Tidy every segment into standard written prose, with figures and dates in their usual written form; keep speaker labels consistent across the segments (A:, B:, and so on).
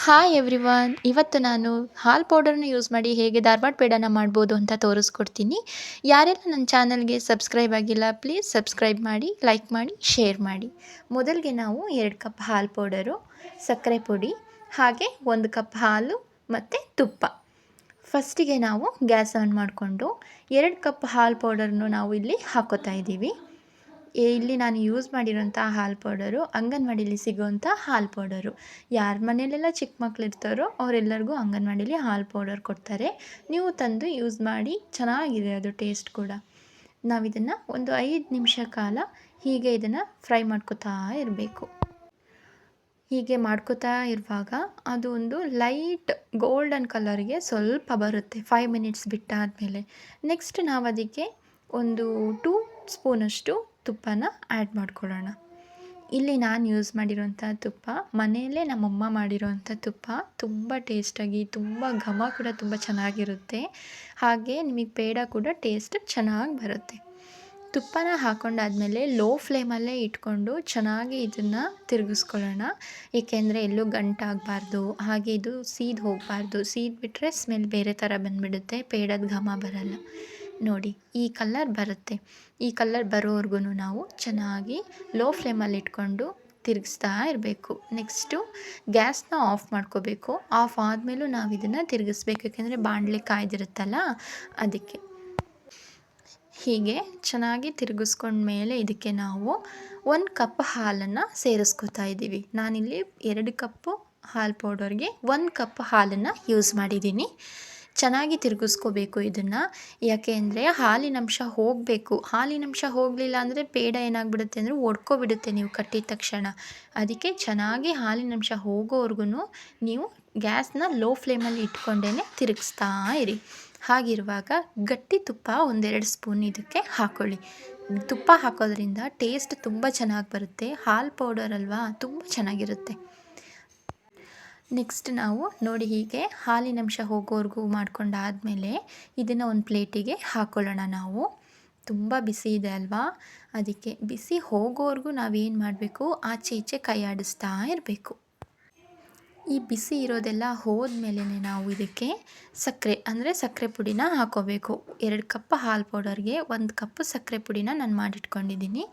A: Hi everyone, ಇವತ್ತು ನಾನು ಹಾಲು ಪೌಡರ್ನ ಯೂಸ್ ಮಾಡಿ ಹೇಗೆ ಧಾರವಾಡ ಪೇಡಾನ ಮಾಡ್ಬೋದು ಅಂತ ತೋರಿಸ್ಕೊಡ್ತೀನಿ. ಯಾರೆಲ್ಲ ನನ್ನ ಚಾನಲ್ಗೆ ಸಬ್ಸ್ಕ್ರೈಬ್ ಆಗಿಲ್ಲ ಪ್ಲೀಸ್ ಸಬ್ಸ್ಕ್ರೈಬ್ ಮಾಡಿ, ಲೈಕ್ ಮಾಡಿ, ಶೇರ್ ಮಾಡಿ. ಮೊದಲಿಗೆ ನಾವು 2 ಕಪ್ ಹಾಲು ಪೌಡರು, ಸಕ್ಕರೆ ಪುಡಿ, ಹಾಗೆ 1 ಕಪ್ ಹಾಲು ಮತ್ತು ತುಪ್ಪ. ಫಸ್ಟಿಗೆ ನಾವು ಗ್ಯಾಸ್ ಆನ್ ಮಾಡಿಕೊಂಡು 2 ಕಪ್ ಹಾಲು ಪೌಡರ್ನು ನಾವು ಇಲ್ಲಿ ಹಾಕೋತಾ ಇದ್ದೀವಿ. ಇಲ್ಲಿ ನಾನು ಯೂಸ್ ಮಾಡಿರೋಂಥ ಹಾಲು ಪೌಡರು ಅಂಗನವಾಡಿಲಿ ಸಿಗೋವಂಥ ಹಾಲು ಪೌಡರು. ಯಾರ ಮನೆಯಲ್ಲೆಲ್ಲ ಚಿಕ್ಕ ಮಕ್ಳು ಇರ್ತಾರೋ ಅವರೆಲ್ಲರಿಗೂ ಅಂಗನವಾಡಿಲಿ ಹಾಲು ಪೌಡರ್ ಕೊಡ್ತಾರೆ. ನೀವು ತಂದು ಯೂಸ್ ಮಾಡಿ, ಚೆನ್ನಾಗಿದೆ ಅದು ಟೇಸ್ಟ್ ಕೂಡ. ನಾವಿದನ್ನು ಒಂದು 5 ನಿಮಿಷ ಕಾಲ ಹೀಗೆ ಇದನ್ನು ಫ್ರೈ ಮಾಡ್ಕೊತಾ ಇರಬೇಕು. ಹೀಗೆ ಮಾಡ್ಕೊತಾ ಇರುವಾಗ ಅದು ಒಂದು ಲೈಟ್ ಗೋಲ್ಡನ್ ಕಲರ್ಗೆ ಸ್ವಲ್ಪ ಬರುತ್ತೆ 5 ಮಿನಿಟ್ಸ್ ಬಿಟ್ಟಾದಮೇಲೆ. ನೆಕ್ಸ್ಟ್ ನಾವು ಅದಕ್ಕೆ ಒಂದು 2 ಸ್ಪೂನಷ್ಟು ತುಪ್ಪನ ಆ್ಯಡ್ ಮಾಡ್ಕೊಳ್ಳೋಣ. ಇಲ್ಲಿ ನಾನು ಯೂಸ್ ಮಾಡಿರೋಂಥ ತುಪ್ಪ ಮನೆಯಲ್ಲೇ ನಮ್ಮಮ್ಮ ಮಾಡಿರೋಂಥ ತುಪ್ಪ. ತುಂಬ ಟೇಸ್ಟಾಗಿ, ತುಂಬ ಘಮ ಕೂಡ ತುಂಬ ಚೆನ್ನಾಗಿರುತ್ತೆ. ಹಾಗೆ ನಿಮಗೆ ಪೇಡ ಕೂಡ ಟೇಸ್ಟ್ ಚೆನ್ನಾಗಿ ಬರುತ್ತೆ. ತುಪ್ಪನ ಹಾಕ್ಕೊಂಡಾದ್ಮೇಲೆ ಲೋ ಫ್ಲೇಮಲ್ಲೇ ಇಟ್ಕೊಂಡು ಚೆನ್ನಾಗಿ ಇದನ್ನು ತಿರುಗಿಸ್ಕೊಳ್ಳೋಣ. ಏಕೆಂದರೆ ಎಲ್ಲೂ ಗಂಟಾಗಬಾರ್ದು, ಹಾಗೆ ಇದು ಸೀದು ಹೋಗಬಾರ್ದು. ಬಿಟ್ಟರೆ ಸ್ಮೆಲ್ ಬೇರೆ ಥರ ಬಂದುಬಿಡುತ್ತೆ, ಪೇಡದ ಘಮ ಬರಲ್ಲ. ನೋಡಿ ಈ ಕಲರ್ ಬರುತ್ತೆ. ಈ ಕಲರ್ ಬರೋವರೆಗೂ ನಾವು ಚೆನ್ನಾಗಿ ಲೋ ಫ್ಲೇಮಲ್ಲಿ ಇಟ್ಕೊಂಡು ತಿರುಗಿಸ್ತಾ ಇರಬೇಕು. ನೆಕ್ಸ್ಟು ಗ್ಯಾಸ್ನ ಆಫ್ ಮಾಡ್ಕೋಬೇಕು. ಆಫ್ ಆದಮೇಲೂ ನಾವು ಇದನ್ನು ತಿರುಗಿಸ್ಬೇಕು, ಯಾಕೆಂದರೆ ಬಾಣಲೆ ಕಾಯ್ದಿರುತ್ತಲ್ಲ ಅದಕ್ಕೆ. ಹೀಗೆ ಚೆನ್ನಾಗಿ ತಿರುಗಿಸ್ಕೊಂಡ್ಮೇಲೆ ಇದಕ್ಕೆ ನಾವು 1 ಕಪ್ ಹಾಲನ್ನು ಸೇರಿಸ್ಕೊತಾ ಇದ್ದೀವಿ. ನಾನಿಲ್ಲಿ 2 ಕಪ್ಪು ಹಾಲು ಪೌಡರ್ಗೆ 1 ಕಪ್ ಹಾಲನ್ನು ಯೂಸ್ ಮಾಡಿದ್ದೀನಿ. ಚೆನ್ನಾಗಿ ತಿರುಗಿಸ್ಕೋಬೇಕು ಇದನ್ನು, ಯಾಕೆ ಅಂದರೆ ಹಾಲಿನಂಶ ಹೋಗಬೇಕು. ಹಾಲಿನಂಶ ಹೋಗಲಿಲ್ಲ ಅಂದರೆ ಪೇಡ ಏನಾಗ್ಬಿಡುತ್ತೆ ಅಂದರೆ ಒಡ್ಕೊಬಿಡುತ್ತೆ ನೀವು ಕಟ್ಟಿದ ತಕ್ಷಣ. ಅದಕ್ಕೆ ಚೆನ್ನಾಗಿ ಹಾಲಿನಂಶ ಹೋಗೋವರೆಗೂ ನೀವು ಗ್ಯಾಸ್ನ ಲೋ ಫ್ಲೇಮಲ್ಲಿ ಇಟ್ಕೊಂಡೇ ತಿರುಗಿಸ್ತಾ ಇರಿ. ಹಾಗಿರುವಾಗ ಗಟ್ಟಿ ತುಪ್ಪ 1-2 ಸ್ಪೂನ್ ಇದಕ್ಕೆ ಹಾಕ್ಕೊಳ್ಳಿ. ತುಪ್ಪ ಹಾಕೋದ್ರಿಂದ ಟೇಸ್ಟ್ ತುಂಬ ಚೆನ್ನಾಗಿ ಬರುತ್ತೆ. ಹಾಲು ಪೌಡರ್ ಅಲ್ವಾ, ತುಂಬ ಚೆನ್ನಾಗಿರುತ್ತೆ. ನೆಕ್ಸ್ಟ್ ನಾವು ನೋಡಿ ಹೀಗೆ ಹಾಲಿನಂಶ ಹೋಗೋವರೆಗೂ ಮಾಡ್ಕೊಂಡಾದಮೇಲೆ ಇದನ್ನು ಒಂದು ಪ್ಲೇಟಿಗೆ ಹಾಕ್ಕೊಳ್ಳೋಣ ನಾವು. ತುಂಬ ಬಿಸಿ ಇದೆ ಅಲ್ವಾ, ಅದಕ್ಕೆ ಬಿಸಿ ಹೋಗೋವರೆಗೂ ನಾವೇನು ಮಾಡಬೇಕು, ಆಚೆ ಈಚೆ ಕೈ ಆಡಿಸ್ತಾ ಇರಬೇಕು. ಈ ಬಿಸಿ ಇರೋದೆಲ್ಲ ಹೋದ್ಮೇಲೆ ನಾವು ಇದಕ್ಕೆ ಸಕ್ಕರೆ ಪುಡಿನ ಹಾಕೋಬೇಕು. 2 ಕಪ್ ಹಾಲು ಪೌಡರ್ಗೆ 1 ಕಪ್ ಸಕ್ಕರೆ ಪುಡಿನ ನಾನು ಮಾಡಿಟ್ಕೊಂಡಿದ್ದೀನಿ.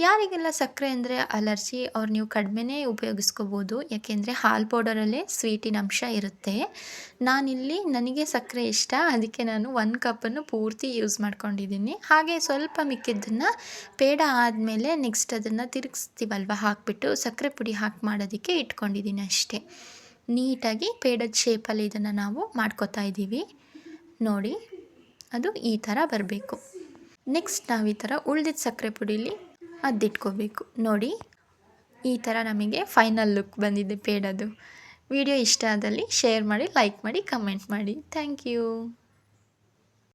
A: ಯಾರಿಗೆಲ್ಲ ಸಕ್ಕರೆ ಅಂದರೆ ಅಲರ್ಜಿ ಅವ್ರು ನೀವು ಕಡಿಮೆನೇ ಉಪಯೋಗಿಸ್ಕೋಬೋದು, ಯಾಕೆಂದರೆ ಹಾಲು ಪೌಡರಲ್ಲೇ ಸ್ವೀಟಿನ ಅಂಶ ಇರುತ್ತೆ. ನನಗೆ ಸಕ್ಕರೆ ಇಷ್ಟ, ಅದಕ್ಕೆ ನಾನು 1 ಕಪ್ಪನ್ನು ಪೂರ್ತಿ ಯೂಸ್ ಮಾಡ್ಕೊಂಡಿದ್ದೀನಿ. ಹಾಗೆ ಸ್ವಲ್ಪ ಮಿಕ್ಕಿದ್ದನ್ನು ಪೇಡ ಆದಮೇಲೆ ನೆಕ್ಸ್ಟ್ ಅದನ್ನು ತಿರುಗಿಸ್ತೀವಲ್ವ ಹಾಕಿಬಿಟ್ಟು ಸಕ್ಕರೆ ಪುಡಿ ಹಾಕಿ ಮಾಡೋದಕ್ಕೆ ಇಟ್ಕೊಂಡಿದ್ದೀನಿ ಅಷ್ಟೇ. ನೀಟಾಗಿ ಪೇಡದ ಶೇಪಲ್ಲಿ ಇದನ್ನು ನಾವು ಮಾಡ್ಕೊತಾ ಇದ್ದೀವಿ. ನೋಡಿ ಅದು ಈ ಥರ ಬರಬೇಕು. ನೆಕ್ಸ್ಟ್ ನಾವು ಈ ಥರ ಉಳಿದಿದ್ದ ಸಕ್ಕರೆ ಪುಡೀಲಿ ಅದ್ದಿಟ್ಕೋಬೇಕು. ನೋಡಿ ಈ ಥರ ನಮಗೆ ಫೈನಲ್ ಲುಕ್ ಬಂದಿದೆ ಪೇಡದು. ವಿಡಿಯೋ ಇಷ್ಟ ಆದಲ್ಲಿ ಶೇರ್ ಮಾಡಿ, ಲೈಕ್ ಮಾಡಿ, ಕಮೆಂಟ್ ಮಾಡಿ. Thank you.